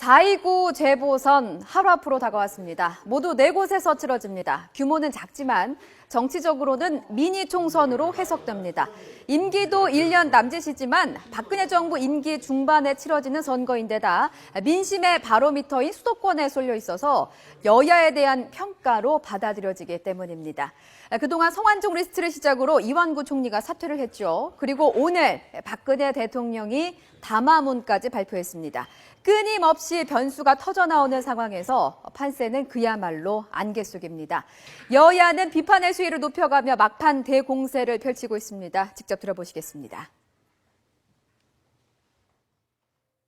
4.29 재보선 하루 앞으로 다가왔습니다. 모두 4곳에서 치러집니다. 규모는 작지만 정치적으로는 미니 총선으로 해석됩니다. 임기도 1년 남짓이지만 박근혜 정부 임기 중반에 치러지는 선거인데다 민심의 바로미터인 수도권에 쏠려 있어서 여야에 대한 평가로 받아들여지기 때문입니다. 그동안 성완종 리스트를 시작으로 이완구 총리가 사퇴를 했죠. 그리고 오늘 박근혜 대통령이 담화문까지 발표했습니다. 끊임없이 변수가 터져나오는 상황에서 판세는 그야말로 안개 속입니다. 여야는 비판의 수위를 높여가며 막판 대공세를 펼치고 있습니다. 직접 들어보시겠습니다.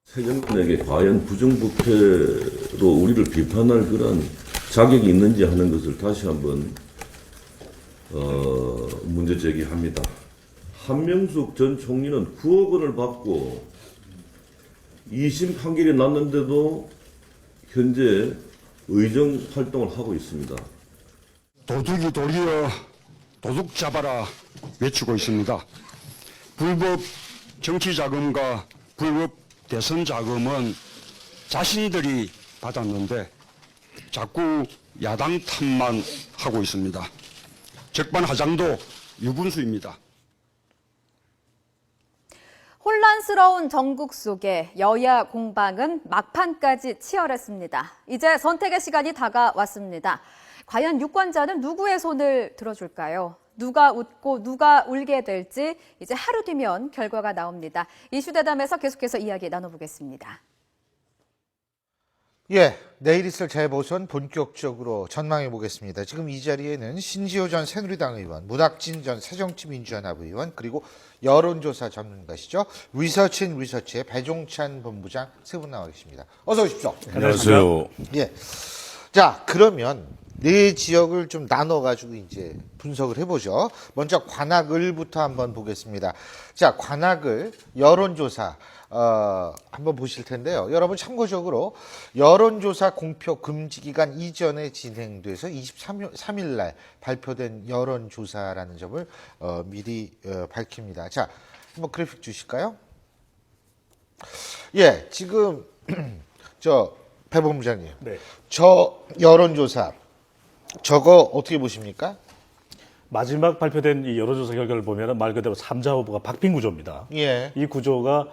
새 정권에게 과연 부정부패로 우리를 비판할 그런 자격이 있는지 하는 것을 다시 한번 문제 제기합니다. 한명숙 전 총리는 9억 원을 받고 2심 판결이 났는데도 현재 의정 활동을 하고 있습니다. 도둑이 도리어 도둑 잡아라 외치고 있습니다. 불법 정치 자금과 불법 대선 자금은 자신들이 받았는데 자꾸 야당 탓만 하고 있습니다. 적반하장도 유분수입니다. 혼란스러운 전국 속에 여야 공방은 막판까지 치열했습니다. 이제 선택의 시간이 다가왔습니다. 과연 유권자는 누구의 손을 들어줄까요? 누가 웃고 누가 울게 될지 이제 하루 뒤면 결과가 나옵니다. 이슈대담에서 계속해서 이야기 나눠보겠습니다. 예, 내일 있을 재보선 본격적으로 전망해 보겠습니다. 지금 이 자리에는 신지호 전 새누리당 의원, 문학진 전 새정치민주연합 의원, 그리고 여론조사 전문가시죠. 리서치앤리서치의 배종찬 본부장 세 분 나와 계십니다. 어서 오십시오. 안녕하세요. 예. 자, 그러면 네 지역을 좀 나눠가지고 이제 분석을 해보죠. 먼저 관악을부터 한번 보겠습니다. 자, 관악을 여론조사 한번 보실 텐데요. 여러분 참고적으로 여론조사 공표 금지 기간 이전에 진행돼서 23일 날 발표된 여론조사라는 점을 미리 밝힙니다. 자, 한번 그래픽 주실까요? 예, 지금 배 본부장님, 네. 저 여론조사 저거 어떻게 보십니까? 마지막 발표된 이 여론조사 결과를 보면 말 그대로 3자 후보가 박빙 구조입니다. 예. 이 구조가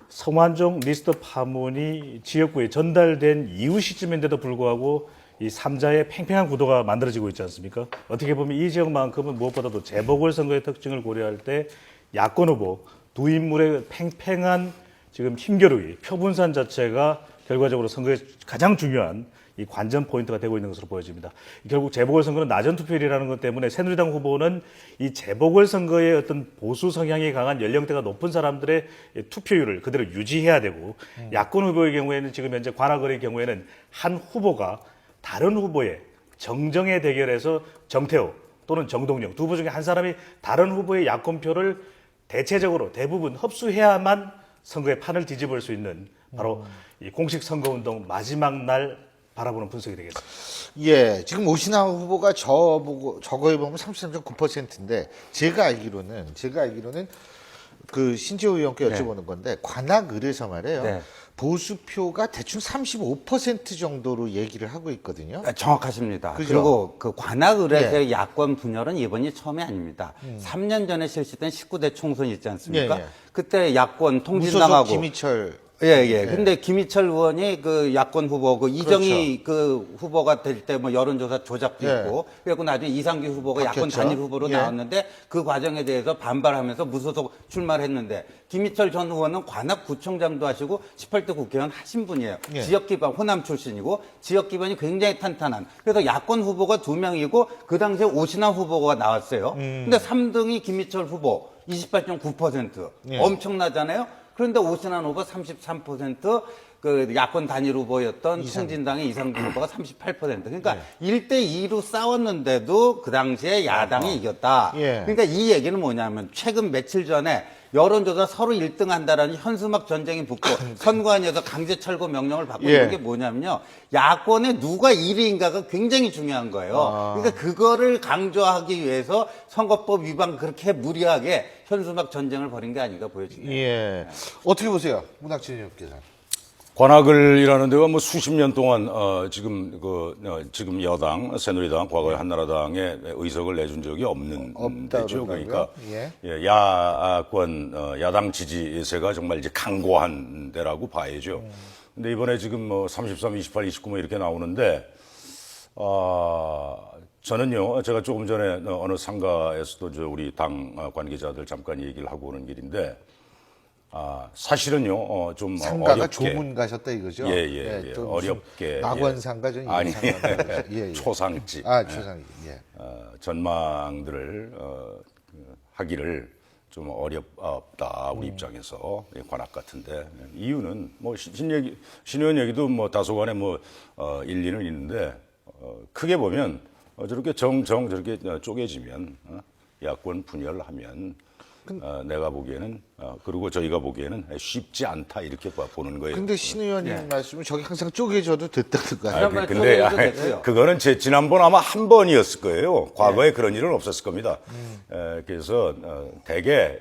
성완종 리스트 파문이 지역구에 전달된 이후 시점인데도 불구하고 이 3자의 팽팽한 구도가 만들어지고 있지 않습니까? 어떻게 보면 이 지역만큼은 무엇보다도 재보궐선거의 특징을 고려할 때 야권 후보 두 인물의 팽팽한 지금 힘겨루기, 표분산 자체가 결과적으로 선거에 가장 중요한 이 관전 포인트가 되고 있는 것으로 보여집니다. 결국 재보궐선거는 낮은 투표율이라는 것 때문에 새누리당 후보는 이 재보궐선거의 어떤 보수 성향이 강한 연령대가 높은 사람들의 투표율을 그대로 유지해야 되고 야권 후보의 경우에는 지금 현재 관악을의 경우에는 한 후보가 다른 후보의 정정의 대결에서 정태호 또는 정동영 두 후보 중에 한 사람이 다른 후보의 야권표를 대체적으로 대부분 흡수해야만 선거의 판을 뒤집을 수 있는 바로 이 공식 선거운동 마지막 날 바라보는 분석이 되겠습니다. 예, 지금 오신환 후보가 저거에 보면 33.9%인데 제가 알기로는 그 신지호 의원께 여쭤보는 건데 관악을에서 말이에요. 네. 보수표가 대충 35% 정도로 얘기를 하고 있거든요. 정확하십니다. 그죠? 그리고 그 관악을에서의 예. 야권 분열은 이번이 처음이 아닙니다. 3년 전에 실시된 19대 총선 있지 않습니까? 예, 예. 그때 야권 무소속 통진당하고 김희철. 예. 근데 김희철 의원이 그 야권 후보, 그 이정희 그 후보가 될 때 뭐 여론조사 조작도 예. 있고, 그리고 나중에 이상규 후보가 야권 바뀌었죠. 단일 후보로 예. 나왔는데 그 과정에 대해서 반발하면서 무소속 출마를 했는데 김희철 전 의원은 관악구청장도 하시고 18대 국회의원 하신 분이에요. 예. 지역 기반 호남 출신이고 지역 기반이 굉장히 탄탄한. 그래서 야권 후보가 2명이고 그 당시에 오신환 후보가 나왔어요. 근데 3등이 김희철 후보 28.9%. 예. 엄청나잖아요. 그런데 오신환 후보 33%, 그 야권 단일 후보였던 통진당의 이상규 후보가 38%. 그러니까 1대2로 싸웠는데도 그 당시에 야당이 이겼다. 예. 그러니까 이 얘기는 뭐냐면 최근 며칠 전에 여론조사 서로 1등 한다라는 현수막 전쟁이 붙고 선관위에서 강제 철거 명령을 받고 예. 있는 게 뭐냐면요. 야권에 누가 1위인가가 굉장히 중요한 거예요. 그러니까 그거를 강조하기 위해서 선거법 위반 그렇게 무리하게 현수막 전쟁을 벌인 게 아닌가 보여집니다. 예. 어떻게 보세요? 문학진 의원께서. 관악을이라는 데가 뭐 수십 년 동안 지금 여당 새누리당 과거에 한나라당에 의석을 내준 적이 없는 없다 데죠. 그러더라고요. 그러니까 예. 야권 야당 지지세가 정말 이제 강고한 데라고 봐야죠. 근데 이번에 지금 뭐 33, 28, 29 뭐 이렇게 나오는데 저는요, 제가 조금 전에 어느 상가에서도 우리 당 관계자들 잠깐 얘기를 하고 오는 길인데, 사실은요, 좀 상가가 어렵게. 조문 가셨다 이거죠? 예. 또 무슨 어렵게. 낙원상가 전 아니, 예. 초상집. 초상이. 예. 전망들을 하기를 좀 어렵다 우리 입장에서 관악 같은데 이유는 뭐 신의원 얘기도 뭐 다소간에 뭐 일리는 있는데 크게 보면 저렇게 저렇게 쪼개지면 야권 분열하면 내가 보기에는 그리고 저희가 보기에는 쉽지 않다 이렇게 보는 거예요. 근데 신 의원님 말씀은 저기 항상 쪼개져도 됐다는 거 아니에요? 지난번에 근데 쪼개져도 됐고요. 그거는 지난번 아마 한 번이었을 거예요. 과거에 그런 일은 없었을 겁니다. 그래서 대개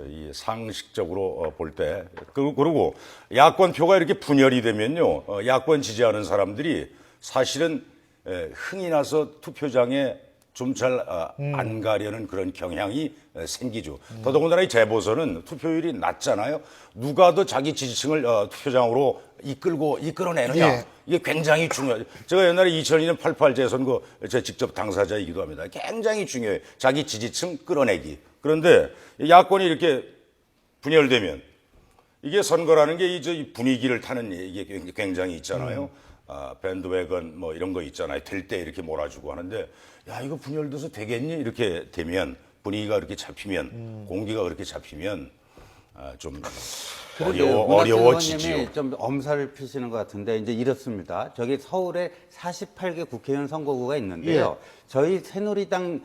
이 상식적으로 볼 때 그리고 야권 표가 이렇게 분열이 되면요, 야권 지지하는 사람들이 사실은 흥이 나서 투표장에 좀 잘 안 가려는 그런 경향이 생기죠. 더더군다나 이 재보선은 투표율이 낮잖아요. 누가 더 자기 지지층을 투표장으로 이끌어내느냐. 예. 이게 굉장히 중요하죠. 제가 옛날에 2002년 88 재선거 제 직접 당사자이기도 합니다. 굉장히 중요해요. 자기 지지층 끌어내기. 그런데 야권이 이렇게 분열되면 이게 선거라는 게 이 분위기를 타는 이게 굉장히 있잖아요. 밴드웨건 뭐 이런 거 있잖아요. 될 때 이렇게 몰아주고 하는데 야, 이거 분열돼서 되겠니? 이렇게 되면 분위기가 그렇게 잡히면 공기가 그렇게 잡히면 좀 어려워지지요. 의원님이 좀 엄살을 피시는 것 같은데 이제 이렇습니다. 저기 서울에 48개 국회의원 선거구가 있는데요. 저희 새누리당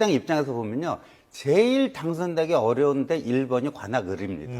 입장에서 보면요. 제일 당선되기 어려운데 1번이 관악을입니다.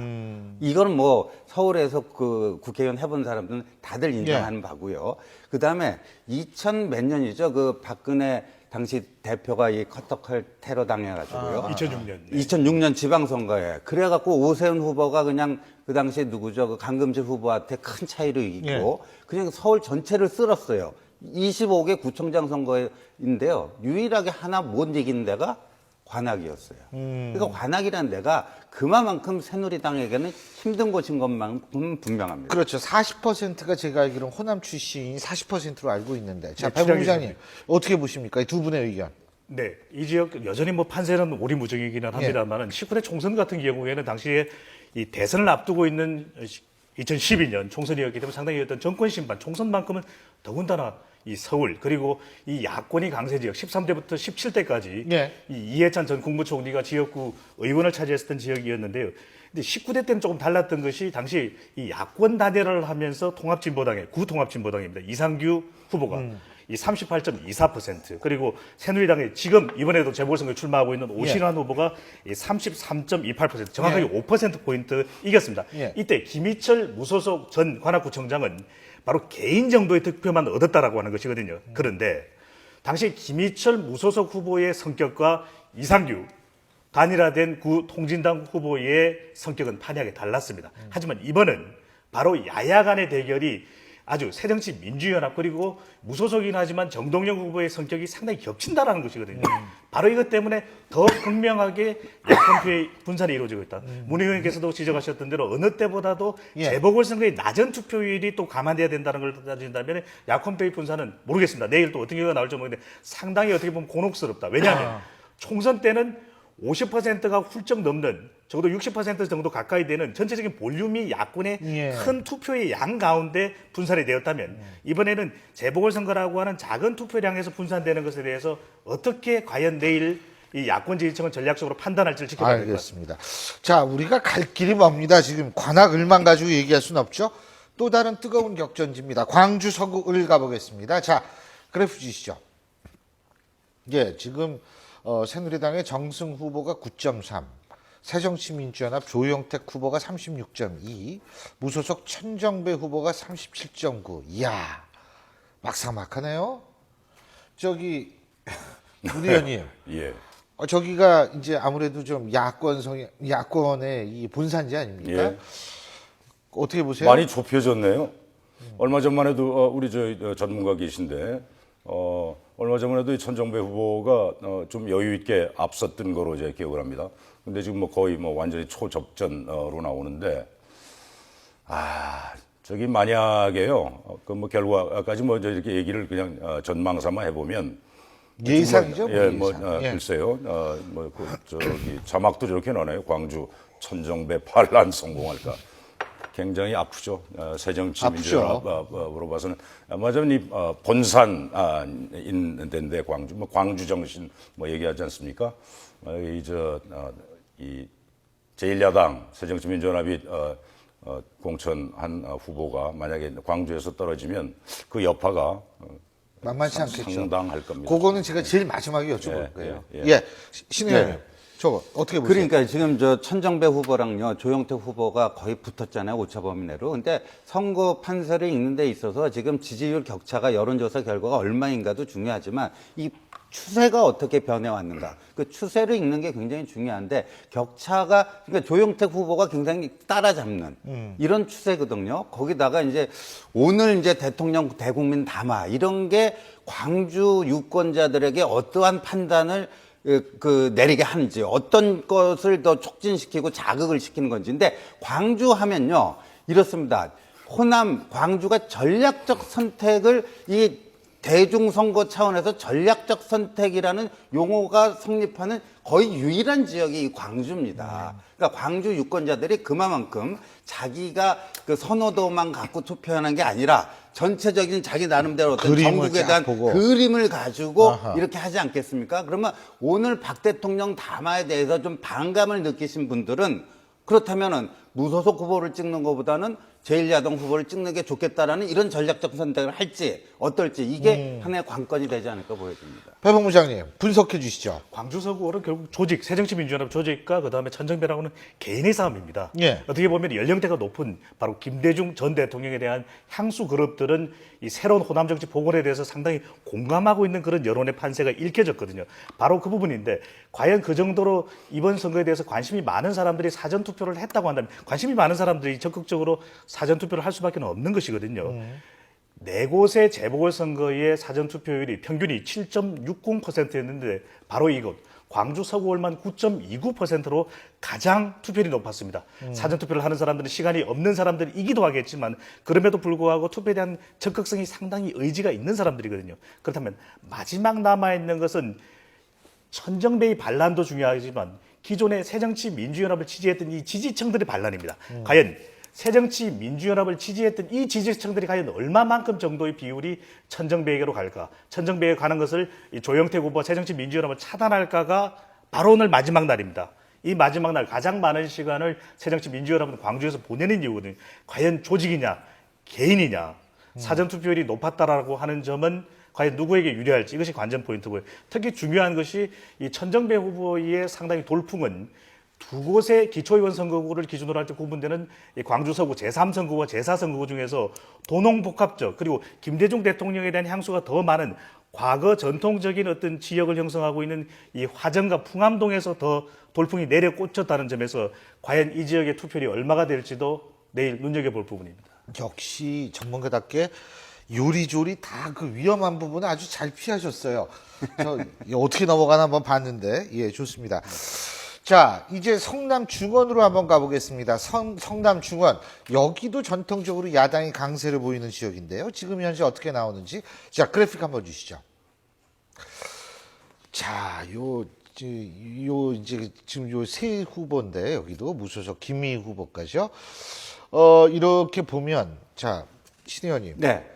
이거는 뭐 서울에서 그 국회의원 해본 사람들은 다들 인정하는 바고요. 그 다음에 2000 몇 년이죠. 그 박근혜 당시 대표가 이 커터칼 테러 당해가지고요. 2006년. 2006년 지방선거에. 그래갖고 오세훈 후보가 그냥 그 당시에 누구죠? 그 강금실 후보한테 큰 차이로 이기고 그냥 서울 전체를 쓸었어요. 25개 구청장 선거인데요. 유일하게 하나 못 이긴 데가 관악이었어요. 그러니까 관악이라는 데가 그만큼 새누리당에게는 힘든 곳인 것만큼 분명합니다. 그렇죠. 40%가 제가 알기로는 호남 출신이 40%로 알고 있는데. 자, 네, 박 추정이 본부장님 됩니다. 어떻게 보십니까? 이 두 분의 의견. 네, 이 지역 여전히 뭐 판세는 오리무중이기는 합니다만은 19대 총선 같은 경우에는 당시에 이 대선을 앞두고 있는 2012년 총선이었기 때문에 상당히 어떤 정권 심판, 총선만큼은 더군다나 이 서울 그리고 이 야권이 강세 지역 13대부터 17대까지 이 이해찬 전 국무총리가 지역구 의원을 차지했던 지역이었는데요. 근데 19대 때는 조금 달랐던 것이 당시 이 야권 단일화를 하면서 통합진보당의 구통합진보당입니다. 이상규 후보가 이 38.24% 그리고 새누리당의 지금 이번에도 재보궐선거에 출마하고 있는 오신환 후보가 이 33.28% 정확하게 5%포인트 이겼습니다. 이때 김희철 무소속 전 관악구청장은 바로 개인 정도의 득표만 얻었다라고 하는 것이거든요. 그런데 당시 김희철 무소속 후보의 성격과 이상규 단일화된 구 통진당 후보의 성격은 판이하게 달랐습니다. 하지만 이번은 바로 야야 간의 대결이 아주 새정치민주연합 그리고 무소속이긴 하지만 정동영 후보의 성격이 상당히 겹친다라는 것이거든요. 바로 이것 때문에 더 극명하게 야권표의 분산이 이루어지고 있다. 문 의원께서도 지적하셨던 대로 어느 때보다도 재보궐선거의 낮은 투표율이 또 감안돼야 된다는 걸 따진다면 야권표의 분산은 모르겠습니다. 내일 또 어떤 결과가 나올지 모르겠는데 상당히 어떻게 보면 곤혹스럽다. 왜냐하면 총선 때는 50%가 훌쩍 넘는 적어도 60% 정도 가까이 되는 전체적인 볼륨이 야권의 큰 투표의 양 가운데 분산이 되었다면 이번에는 재보궐선거라고 하는 작은 투표량에서 분산되는 것에 대해서 어떻게 과연 내일 이 야권 지지층은 전략적으로 판단할지를 지켜봐야 될 것 같습니다. 알겠습니다. 자, 우리가 갈 길이 멉니다. 지금 관악을만 가지고 얘기할 수는 없죠. 또 다른 뜨거운 격전지입니다. 광주 서구을 가보겠습니다. 자, 그래프 주시죠. 지금 새누리당의 정승 후보가 9.3, 새정치민주연합 조영택 후보가 36.2, 무소속 천정배 후보가 37.9. 이야, 막상막하네요. 저기 우리 의원님, 예. 저기가 이제 아무래도 좀 야권의 이 본산지 아닙니까? 예. 어떻게 보세요? 많이 좁혀졌네요. 얼마 전만 해도 우리 저 전문가 계신데 얼마 전만 해도 이 천정배 후보가 좀 여유 있게 앞섰던 거로 제 기억을 합니다. 근데 지금 뭐 거의 뭐 완전히 초접전으로 나오는데 저기 만약에요 그 뭐 결과까지 뭐 이렇게 얘기를 그냥 전망 삼아 해보면 예상이죠? 예, 뭐 예상. 예. 글쎄요. 저기 자막도 저렇게 나와요. 광주 천정배 반란 성공할까? 굉장히 아프죠. 새정치민주연합으로 봐서는 맞으면 이 본산인 데인데 광주 뭐 광주 정신 뭐 얘기하지 않습니까? 이 제1야당 새정치민주연합이 공천한 후보가 만약에 광주에서 떨어지면 그 여파가 만만치 않겠죠. 상당할 겁니다. 그거는 제가 제일 마지막에 여쭤볼 예, 거예요. 예, 예, 신 의원님, 네. 저거 어떻게 보세요? 그러니까 지금 저 천정배 후보랑요 조영태 후보가 거의 붙었잖아요, 오차범위 내로. 근데 선거 판세를 읽는 데 있어서 지금 지지율 격차가 여론조사 결과가 얼마인가도 중요하지만 이 추세가 어떻게 변해왔는가, 그 추세를 읽는 게 굉장히 중요한데 격차가, 그러니까 조영태 후보가 굉장히 따라잡는 이런 추세거든요. 거기다가 이제 오늘 이제 대통령 대국민 담화 이런 게 광주 유권자들에게 어떠한 판단을 내리게 하는지, 어떤 것을 더 촉진시키고 자극을 시키는 건지. 근데 광주 하면요 이렇습니다. 호남 광주가 전략적 선택을, 이 대중선거 차원에서 전략적 선택이라는 용어가 성립하는 거의 유일한 지역이 이 광주입니다. 그러니까 광주 유권자들이 그만큼 자기가 그 선호도만 갖고 투표하는 게 아니라 전체적인 자기 나름대로 어떤 그림을 전국에 쫙 대한 보고. 그림을 가지고 아하. 이렇게 하지 않겠습니까? 그러면 오늘 박 대통령 담화에 대해서 좀 반감을 느끼신 분들은 그렇다면은 무소속 후보를 찍는 것보다는 제1야당 후보를 찍는 게 좋겠다라는 이런 전략적 선택을 할지 어떨지, 이게 하나의 관건이 되지 않을까 보여집니다. 배봉부장님 분석해 주시죠. 광주 서구는 결국 조직, 새정치민주연합 조직과 그다음에 천정배라고는 개인의 싸움입니다. 예. 어떻게 보면 연령대가 높은 바로 김대중 전 대통령에 대한 향수 그룹들은 이 새로운 호남 정치 복원에 대해서 상당히 공감하고 있는 그런 여론의 판세가 읽혀졌거든요. 바로 그 부분인데, 과연 그 정도로 이번 선거에 대해서 관심이 많은 사람들이 사전 투표를 했다고 한다면, 관심이 많은 사람들이 적극적으로 사전 투표를 할 수밖에 없는 것이거든요. 네 곳의 재보궐선거의 사전 투표율이 평균이 7.60%였는데 바로 이곳 광주 서구월만 9.29%로 가장 투표율이 높았습니다. 사전 투표를 하는 사람들은 시간이 없는 사람들이기도 하겠지만 그럼에도 불구하고 투표에 대한 적극성이 상당히 의지가 있는 사람들이거든요. 그렇다면 마지막 남아있는 것은 천정배의 반란도 중요하지만 기존의 새정치민주연합을 지지했던 이 지지층들의 반란입니다. 과연 새정치민주연합을 지지했던 이 지지층들이 과연 얼마만큼 정도의 비율이 천정배에게로 갈까? 천정배에 가는 것을 이 조영태 후보 새정치민주연합을 차단할까가 바로 오늘 마지막 날입니다. 이 마지막 날 가장 많은 시간을 새정치민주연합은 광주에서 보내는 이유는 과연 조직이냐, 개인이냐, 사전투표율이 높았다라고 하는 점은 과연 누구에게 유리할지, 이것이 관전 포인트고요. 특히 중요한 것이 이 천정배 후보의 상당히 돌풍은 두 곳의 기초의원 선거구를 기준으로 할 때 구분되는 이 광주 서구 제3선거구와 제4선거구 중에서 도농복합적, 그리고 김대중 대통령에 대한 향수가 더 많은 과거 전통적인 어떤 지역을 형성하고 있는 이 화정과 풍암동에서 더 돌풍이 내려 꽂혔다는 점에서 과연 이 지역의 투표율이 얼마가 될지도 내일 눈여겨볼 부분입니다. 역시 전문가답게 요리조리 다 그 위험한 부분은 아주 잘 피하셨어요. 저 어떻게 넘어가나 한번 봤는데, 예, 좋습니다. 자, 이제 성남 중원으로 한번 가보겠습니다. 성남 중원, 여기도 전통적으로 야당이 강세를 보이는 지역인데요. 지금 현재 어떻게 나오는지, 자, 그래픽 한번 주시죠. 자, 이제 지금 요 세 후보인데, 여기도 무소속 김미희 후보까지요. 이렇게 보면, 자, 신 의원님. 네.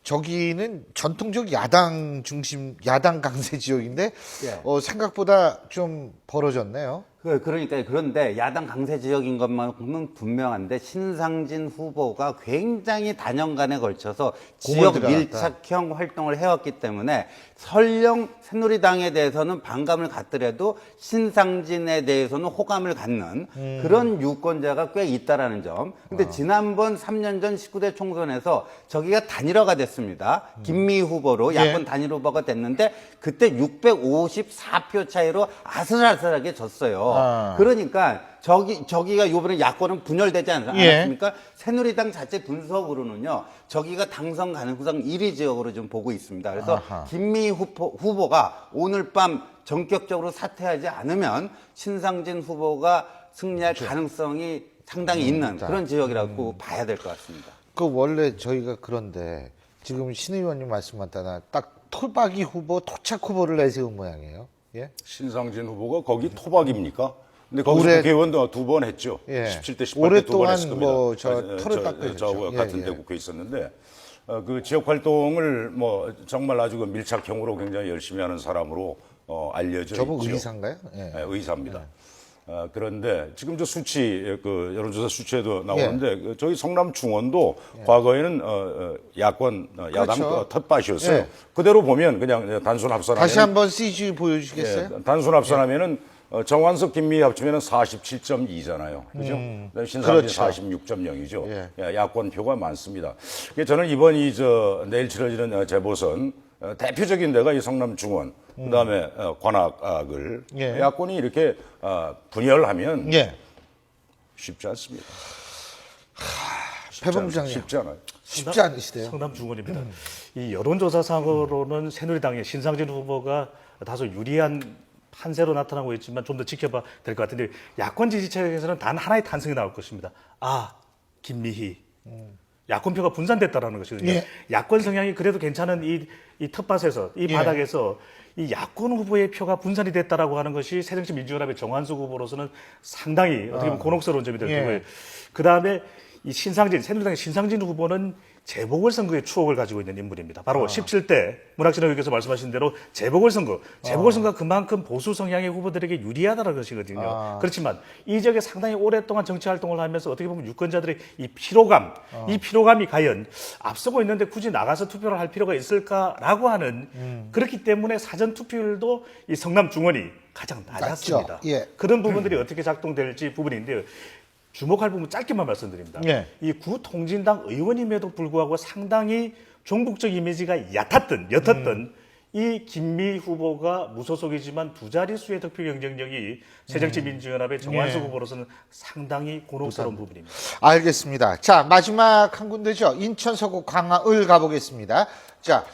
저기는 전통적 야당 중심, 야당 강세 지역인데, 예. 생각보다 좀 벌어졌네요. 그러니까 그런데 야당 강세 지역인 것만큼은 분명한데 신상진 후보가 굉장히 단연간에 걸쳐서 지역 들어갔다. 밀착형 활동을 해왔기 때문에 설령 새누리당에 대해서는 반감을 갖더라도 신상진에 대해서는 호감을 갖는 그런 유권자가 꽤 있다라는 점. 근데 지난번 3년 전 19대 총선에서 저기가 단일화가 됐습니다. 김미희 후보로 야권 단일 후보가 됐는데 그때 654표 차이로 아슬아슬하게 졌어요. 거죠. 아. 그러니까 저기가 이번에 야권은 분열되지 않았습니까? 새누리당 자체 분석으로는요, 저기가 당선 가능성 1위 지역으로 좀 보고 있습니다. 그래서 아하. 김미희 후보가 오늘 밤 전격적으로 사퇴하지 않으면 신상진 후보가 승리할 가능성이 상당히 있는 그런 지역이라고 봐야 될 것 같습니다. 그 원래 저희가 그런데 지금 신 의원님 말씀하다나 딱 토박이 후보, 토착 후보를 내세운 모양이에요. 예? 신상진 후보가 거기 토박입니까? 근데 거기서 올해- 국회의원 2번 했죠. 예. 17대 18대 오랫동안 2번 했을 겁니다. 뭐 털을 닦아줬죠. 저하고 예, 같은 예. 데 국회에 있었는데 그 지역 활동을 뭐 정말 아주 그 밀착형으로 굉장히 열심히 하는 사람으로 알려져 저분 있죠. 의사인가요? 예. 네, 의사입니다. 그런데 지금 저 수치, 그 여론조사 수치에도 나오는데 그 저희 성남 중원도 과거에는 야권, 야당 그렇죠. 텃밭이었어요. 예. 그대로 보면 그냥 단순 합산하면 다시 한번 CG 보여주시겠어요? 단순 합산하면은 정완석, 김미희 합치면은 47.2잖아요. 그죠? 신상진 그렇죠. 46.0이죠. 예. 야권 표가 많습니다. 그래서 저는 이번 내일 치러지는 재보선 대표적인 데가 이 성남 중원, 그다음에 관악을 예. 야권이 이렇게 분열하면 예. 쉽지 않습니다. 배 본부장님 쉽지 않아요. 쉽지 않으시대요. 성남 중원입니다. 이 여론조사상으로는 새누리당의 신상진 후보가 다소 유리한 판세로 나타나고 있지만 좀 더 지켜봐 될 것 같은데 야권 지지층에서는 단 하나의 탄성이 나올 것입니다. 아, 김미희. 야권표가 분산됐다라는 것이거든요. 예. 야권 성향이 그래도 괜찮은 이 텃밭에서, 이 예. 바닥에서 이 야권 후보의 표가 분산이 됐다라고 하는 것이 새정치민주연합의 정한수 후보로서는 상당히 어떻게 보면 곤혹스러운 점이 될 예. 거고요. 그 다음에 이 새누리당의 신상진 후보는 재보궐선거의 추억을 가지고 있는 인물입니다. 바로 17대 문학진 의원께서 말씀하신 대로 재보궐선거가 그만큼 보수 성향의 후보들에게 유리하다는 것이거든요. 그렇지만 이 지역에 상당히 오랫동안 정치 활동을 하면서 어떻게 보면 유권자들의 이 피로감이 과연 앞서고 있는데 굳이 나가서 투표를 할 필요가 있을까라고 하는 그렇기 때문에 사전 투표율도 이 성남 중원이 가장 낮았습니다. 낮죠. 예. 그런 부분들이 어떻게 작동될지 부분인데요. 주목할 부분 짧게만 말씀드립니다. 예. 이 구통진당 의원임에도 불구하고 상당히 종북적 이미지가 옅었던 이 김미 후보가 무소속이지만 두 자릿수의 득표 경쟁력이 새정치민주연합의 정완수 예. 후보로서는 상당히 곤혹스러운 부분입니다. 알겠습니다. 자, 마지막 한 군데죠. 인천 서구 광화을 가보겠습니다. 자,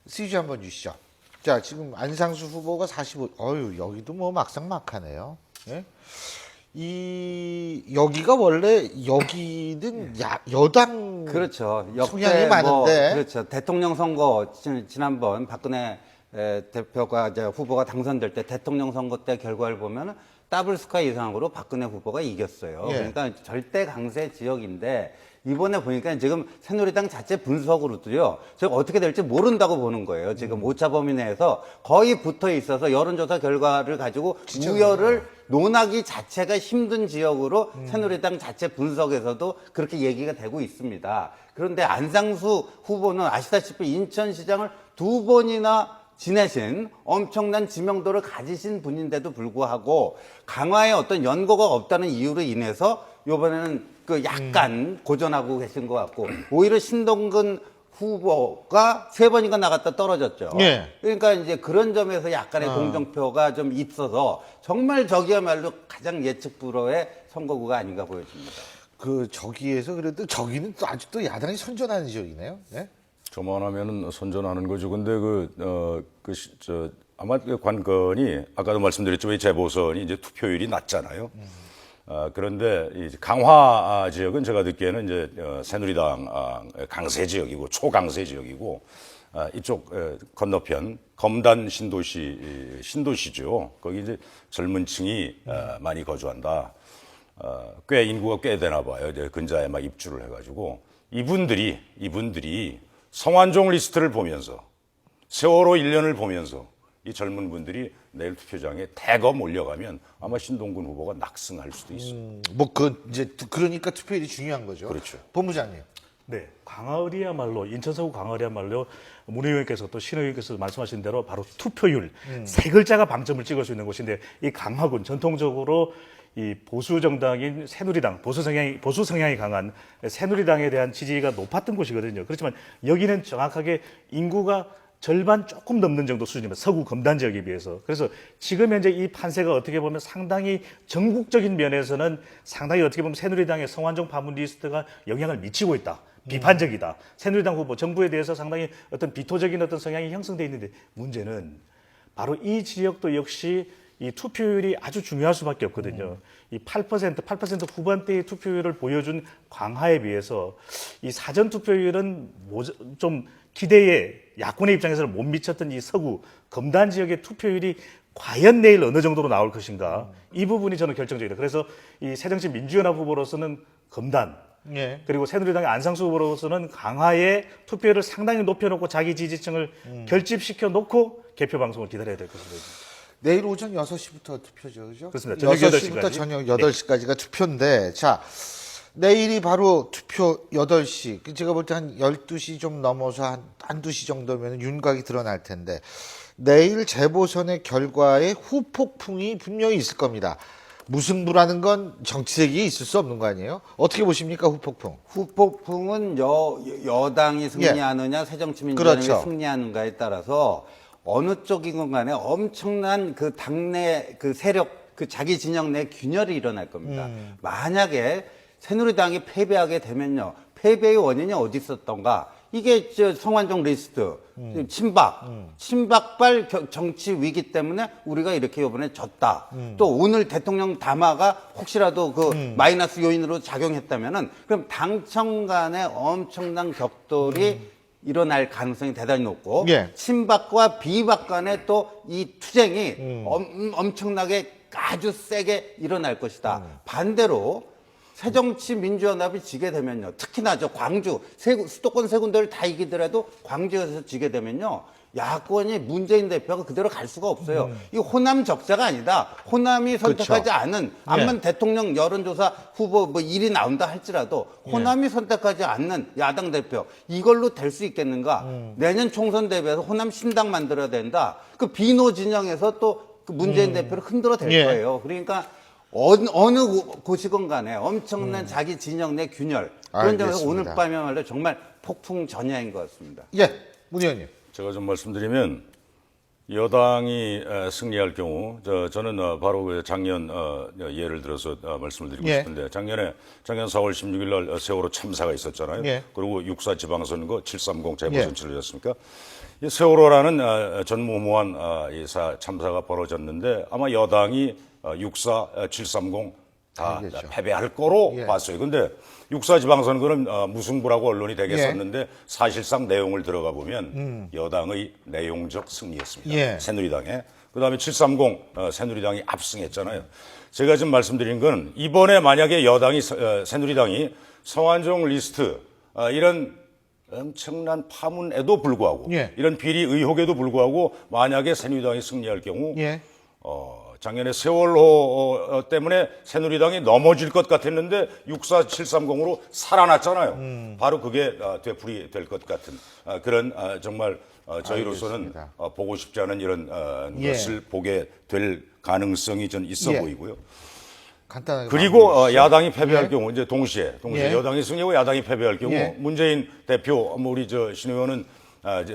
CG 한번 주시죠. 자, 지금 안상수 후보가 45, 여기도 뭐 막상막하네요. 예? 여기가 원래 여기는 여당 그렇죠. 성향이 많은데. 그렇죠. 대통령 선거 지난번 박근혜 대표가 이제 후보가 당선될 때 대통령 선거 때 결과를 보면 더블 스코어 이상으로 박근혜 후보가 이겼어요. 예. 그러니까 절대 강세 지역인데 이번에 보니까 지금 새누리당 자체 분석으로도요, 제가 어떻게 될지 모른다고 보는 거예요. 지금 오차 범위 내에서 거의 붙어 있어서 여론조사 결과를 가지고 우열을 논하기 자체가 힘든 지역으로 새누리당 자체 분석에서도 그렇게 얘기가 되고 있습니다. 그런데 안상수 후보는 아시다시피 인천시장을 2번이나 지내신 엄청난 지명도를 가지신 분인데도 불구하고 강화에 어떤 연고가 없다는 이유로 인해서 이번에는 그 약간 고전하고 계신 것 같고 오히려 신동근 후보가 3번인가 나갔다 떨어졌죠. 예. 그러니까 이제 그런 점에서 약간의 동정표가 좀 있어서 정말 저기야말로 가장 예측 불허의 선거구가 아닌가 보여집니다. 저기에서 그래도 저기는 또 아직도 야당이 선전하는 지역이네요. 네? 저만하면은 선전하는 거죠. 근데 아마 그 관건이 아까도 말씀드렸지만 이 재보선이 이제 투표율이 낮잖아요. 그런데 이제 강화 지역은 제가 듣기에는 이제 새누리당 강세 지역이고 초강세 지역이고 이쪽 건너편 검단 신도시죠. 거기 이제 젊은 층이 많이 거주한다. 꽤 인구가 꽤 되나 봐요. 이제 근자에 막 입주를 해가지고 이분들이 성완종 리스트를 보면서 세월호 1년을 보면서 이 젊은 분들이 내일 투표장에 대거 몰려가면 아마 신동근 후보가 낙승할 수도 있습니다. 그러니까 투표율이 중요한 거죠. 그렇죠. 본부장님. 네, 광화을이야말로 인천 서구 광화을이야말로 문 의원께서 또 신 의원께서 말씀하신 대로 바로 투표율 세 글자가 방점을 찍을 수 있는 곳인데 이 강화군 전통적으로 이 보수 정당인 새누리당 보수 성향이 강한 새누리당에 대한 지지가 높았던 곳이거든요. 그렇지만 여기는 정확하게 인구가 절반 조금 넘는 정도 수준입니다. 서구 검단 지역에 비해서. 그래서 지금 현재 이 판세가 어떻게 보면 상당히 전국적인 면에서는 상당히 어떻게 보면 새누리당의 성완종 파문 리스트가 영향을 미치고 있다. 비판적이다. 새누리당 후보 정부에 대해서 상당히 어떤 비토적인 어떤 성향이 형성돼 있는데 문제는 바로 이 지역도 역시 이 투표율이 아주 중요할 수밖에 없거든요. 이 8% 후반대의 투표율을 보여준 광화에 비해서 이 사전 투표율은 좀 기대에 야권의 입장에서는 못 미쳤던 이 서구 검단 지역의 투표율이 과연 내일 어느 정도로 나올 것인가 이 부분이 저는 결정적이다. 그래서 이 새정치민주연합 후보로서는 검단 예. 그리고 새누리당의 안상수 후보로서는 강화의 투표율을 상당히 높여놓고 자기 지지층을 결집시켜 놓고 개표 방송을 기다려야 될 것으로 보입니다. 내일 오전 6시부터 투표죠, 그죠? 그렇습니다. 저녁 6시부터 8시까지. 저녁 8시까지가 투표인데, 자, 내일이 바로 투표 8시. 제가 볼 때 한 12시 좀 넘어서 한두 시 정도면 윤곽이 드러날 텐데, 내일 재보선의 결과에 후폭풍이 분명히 있을 겁니다. 무승부라는 건 정치색이 있을 수 없는 거 아니에요? 어떻게 보십니까, 후폭풍? 후폭풍은 여당이 승리하느냐, 새정치민주연합이 그렇죠. 승리하는가에 따라서 어느 쪽이건 간에 엄청난 그 당내 그 세력, 그 자기 진영 내 균열이 일어날 겁니다. 만약에 새누리당이 패배하게 되면요, 패배의 원인이 어디 있었던가? 이게 성완종 리스트, 친박발 정치 위기 때문에 우리가 이렇게 이번에 졌다. 또 오늘 대통령 담화가 혹시라도 그 마이너스 요인으로 작용했다면은 그럼 당청 간에 엄청난 격돌이 일어날 가능성이 대단히 높고 예. 친박과 비박 간에 또 이 투쟁이 엄청나게 아주 세게 일어날 것이다. 반대로 새정치민주연합이 지게 되면요. 특히나 저 광주, 수도권 세 군데를 다 이기더라도 광주에서 지게 되면요. 야권이 문재인 대표가 그대로 갈 수가 없어요. 이 호남 적자가 아니다. 호남이 선택하지 그렇죠. 않은 암만 대통령 여론조사 후보 뭐 1위 나온다 할지라도 호남이 선택하지 않는 야당 대표 이걸로 될 수 있겠는가? 내년 총선 대비해서 호남 신당 만들어야 된다. 그 비노 진영에서 또 그 문재인 대표를 흔들어 댈 예. 거예요. 그러니까 어느 곳이건 간에 엄청난 자기 진영 내 균열 그런 점에서 알겠습니다. 오늘 밤이야말로 정말 폭풍 전야인 것 같습니다. 예, 문 의원님. 제가 좀 말씀드리면 여당이 승리할 경우 저는 바로 그 작년 예를 들어서 말씀을 드리고 예. 싶은데 작년 4월 16일 날 세월호 참사가 있었잖아요. 예. 그리고 6.4 지방선거 730 재보선 예. 치러졌습니까? 이 세월호라는 전무후무한 이 참사가 벌어졌는데 아마 여당이 6.4, 730 다 알겠죠. 패배할 거로 예. 봤어요. 근데 6.4 지방선거는 무승부라고 언론이 되게 예. 썼는데 사실상 내용을 들어가 보면 여당의 내용적 승리였습니다. 예. 새누리당에. 그다음에 730 새누리당이 압승했잖아요. 제가 지금 말씀드린 건 이번에 만약에 새누리당이 성완종 리스트 이런 엄청난 파문에도 불구하고 예. 이런 비리 의혹에도 불구하고 만약에 새누리당이 승리할 경우 예. 작년에 세월호 때문에 새누리당이 넘어질 것 같았는데 64730으로 살아났잖아요. 바로 그게 되풀이 될 것 같은 그런 정말 저희로서는 알겠습니다. 보고 싶지 않은 이런 예. 것을 보게 될 가능성이 전 있어 예. 보이고요. 간단하게 그리고 마무리해 주시죠. 야당이 패배할 예. 경우 이제 동시에 예. 여당이 승리하고 야당이 패배할 경우 예. 문재인 대표 우리 신 의원은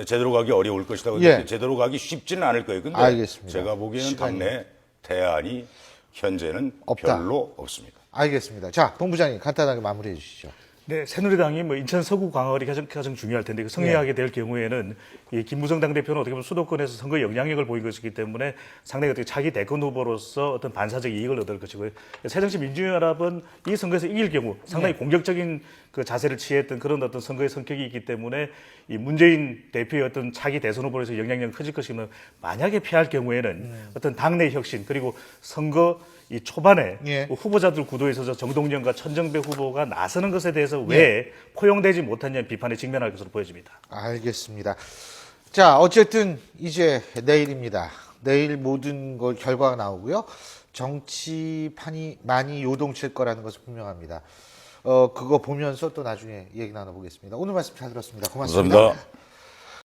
제대로 가기 어려울 것이다. 예. 제대로 가기 쉽지는 않을 거예요. 근데 알겠습니다. 제가 보기에는 시간이 당내 대안이 현재는 없다. 별로 없습니다. 알겠습니다. 자, 본부장님 간단하게 마무리해 주시죠. 네, 새누리당이 뭐 인천 서구 광화을이 가장 중요할 텐데 그 승리하게 될 경우에는 이 김무성 당대표는 어떻게 보면 수도권에서 선거 영향력을 보인 것이기 때문에 상당히 어떻게 자기 대권 후보로서 어떤 반사적 이익을 얻을 것이고요. 새정치민주연합은 이 선거에서 이길 경우 상당히 공격적인 그 자세를 취했던 그런 어떤 선거의 성격이 있기 때문에 이 문재인 대표의 어떤 차기 대선 후보로서 영향력이 커질 것이면 만약에 패할 경우에는 어떤 당내 혁신 그리고 선거 이 초반에 예. 후보자들 구도에 있어서 정동영과 천정배 후보가 나서는 것에 대해서 왜 포용되지 못했냐는 비판에 직면할 것으로 보여집니다. 알겠습니다. 자, 어쨌든 이제 내일입니다. 내일 모든 걸 결과가 나오고요. 정치판이 많이 요동칠 거라는 것은 분명합니다. 그거 보면서 또 나중에 얘기 나눠보겠습니다. 오늘 말씀 잘 들었습니다. 고맙습니다. 감사합니다.